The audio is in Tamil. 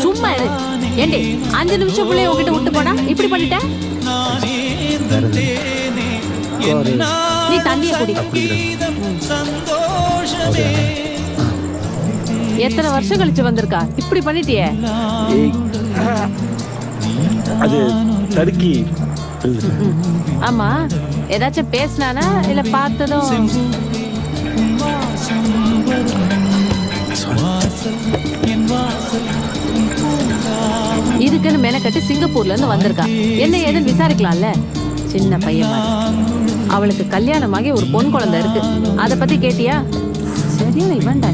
சும்மா இரு. ஏண்டி 5 நிமிஷம் பிள்ளைய உங்ககிட்ட விட்டு போனா இப்படி பண்ணிட்ட? நீ தண்ணிய குடி. எத்தனை வருஷம் கழிச்சு வந்திருக்கா, இப்படி பண்ணிட்டியே? அது தடுக்கி. ஆமா, ஏதாச்சும் பேசினானா இல்ல பார்த்ததும்? இதுக்குன்னு மெனக்கட்டு சிங்கப்பூர்ல இருந்து வந்திருக்கா. என்ன ஏதுன்னு விசாரிக்கலாம்ல. சின்ன பையன் மாதிரி. அவளுக்கு கல்யாணமாகி ஒரு பொன் குழந்தை இருக்கு. அத பத்தி கேட்டியா? சரியான இவன்டா.